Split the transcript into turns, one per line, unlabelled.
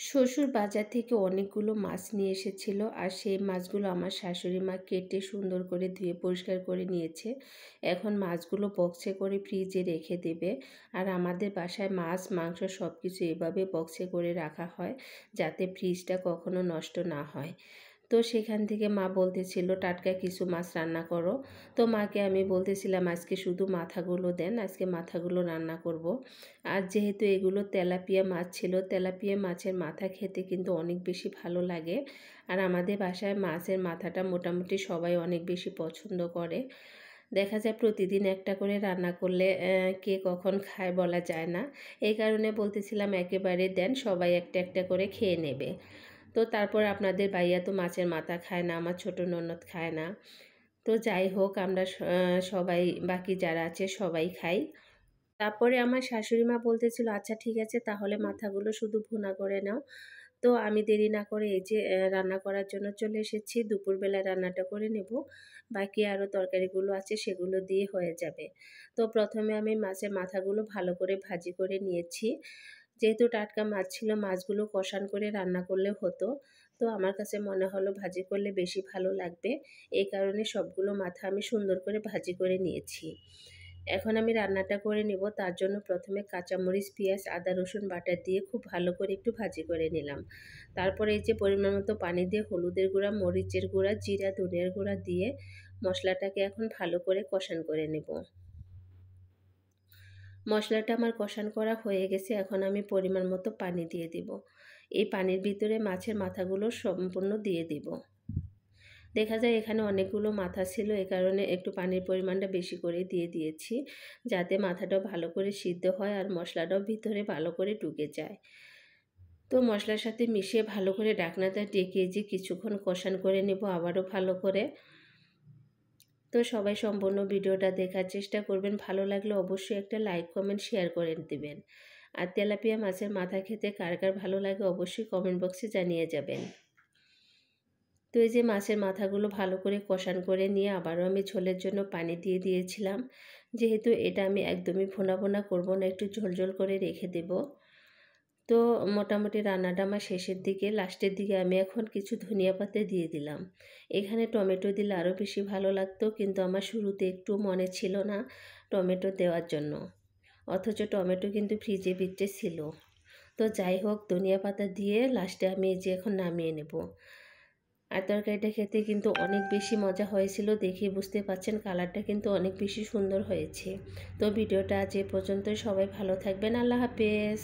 শ্বশুর বাজার থেকে অনেকগুলো মাছ নিয়ে এসেছিল আর সেই মাছগুলো আমার শাশুড়ি মা কেটে সুন্দর করে ধুয়ে পরিষ্কার করে নিয়েছে। এখন মাছগুলো বক্সে করে ফ্রিজে রেখে দেবে। আর আমাদের বাসায় মাছ মাংস সব কিছু এভাবে বক্সে করে রাখা হয় যাতে ফ্রিজটা কখনো নষ্ট না হয়। তো সেখান থেকে মা বলতেছিল টাটকা কিছু মাছ রান্না করো। তো মাকে আমি বলতেছিলাম আজকে শুধু মাথাগুলো দেন, আজকে মাথাগুলো রান্না করব। আর যেহেতু এগুলো তেলাপিয়া মাছ ছিল, তেলাপিয়া মাছের মাথা খেতে কিন্তু অনেক বেশি ভালো লাগে। আর আমাদের বাসায় মাছের মাথাটা মোটামুটি সবাই অনেক বেশি পছন্দ করে। দেখা যায় প্রতিদিন একটা করে রান্না করলে কে কখন খায় বলা যায় না। এই কারণে বলতেছিলাম একেবারে দেন, সবাই একটা একটা করে খেয়ে নেবে। তো তারপর আপনাদের ভাইয়া তো মাছের মাথা খায় না, আমার ছোট ননদ খায় না। তো যাই হোক, আমরা সবাই বাকি যারা আছে সবাই খাই। তারপরে আমার শাশুড়ি মা বলতেছিল আচ্ছা ঠিক আছে তাহলে মাথাগুলো শুধু ভুনা করে নাও। তো আমি দেরি না করে এই যে রান্না করার জন্য চলে এসেছি। দুপুরবেলা রান্নাটা করে নেব, বাকি আরও তরকারিগুলো আছে সেগুলো দিয়ে হয়ে যাবে। তো প্রথমে আমি মাছের মাথাগুলো ভালো করে ভাজি করে নিয়েছি। যেহেতু টাটকা মাছ ছিল, মাছগুলো কষান করে রান্না করলে হতো। তো আমার কাছে মনে হলো ভাজি করলে বেশি ভালো লাগবে, এই কারণে সবগুলো মাথা আমি সুন্দর করে ভাজি করে নিয়েছি। এখন আমি রান্নাটা করে নেব। তার জন্য প্রথমে কাঁচামরিচ, পেঁয়াজ, আদা, রসুন বাটা দিয়ে খুব ভালো করে একটু ভাজি করে নিলাম। তারপরে এই যে পরিমাণ মতো পানি দিয়ে হলুদের গুঁড়া, মরিচের গুঁড়া, জিরা, ধনিয়ার গুঁড়া দিয়ে মশলাটাকে এখন ভালো করে কষান করে নেব। মশলাটা আমার কষান করা হয়ে গেছে, এখন আমি পরিমাণ মতো পানি দিয়ে দিব। এই পানির ভিতরে মাছের মাথাগুলো সম্পূর্ণ দিয়ে দিব। দেখা যায় এখানে অনেকগুলো মাথা ছিল, এ কারণে একটু পানির পরিমাণটা বেশি করে দিয়ে দিয়েছি, যাতে মাথাটাও ভালো করে সিদ্ধ হয় আর মশলাটাও ভিতরে ভালো করে ঢুকে যায়। তো মশলার সাথে মিশিয়ে ভালো করে ঢাকনাটা ঢেকে যে কিছুক্ষণ কষান করে নেব আবারও ভালো করে। তো সবাই সম্পূর্ণ ভিডিওটা দেখার চেষ্টা করবেন, ভালো লাগলে অবশ্যই একটা লাইক কমেন্ট শেয়ার করে দেবেন। আর তেলাপিয়া মাছের মাথা খেতে কার কার ভালো লাগে অবশ্যই কমেন্ট বক্সে জানিয়ে যাবেন। তো এই যে মাছের মাথাগুলো ভালো করে কষান করে নিয়ে আবারও আমি ঝোলের জন্য পানি দিয়ে দিয়েছিলাম। যেহেতু এটা আমি একদমই ভোনা ভোনা করবো না, একটু ঝোল ঝোল করে রেখে দেব। তো মোটামুটি রান্নাটা আমার শেষের দিকে, লাস্টের দিকে আমি এখন কিছু ধনিয়া পাতা দিয়ে দিলাম। এখানে টমেটো দিলে আরও বেশি ভালো লাগতো, কিন্তু আমার শুরুতে একটু মনে ছিল না টমেটো দেওয়ার জন্য, অথচ টমেটো কিন্তু ফ্রিজে ভিতরে ছিল। তো যাই হোক, ধনিয়া পাতা দিয়ে লাস্টে আমি এই যে এখন নামিয়ে নেব। আর তরকারিটা খেতে কিন্তু অনেক বেশি মজা হয়েছিল, দেখে বুঝতে পাচ্ছেন কালারটা কিন্তু অনেক বেশি সুন্দর হয়েছে। তো ভিডিওটা আজ এ পর্যন্তই, সবাই ভালো থাকবেন, আল্লাহ হাফেজ।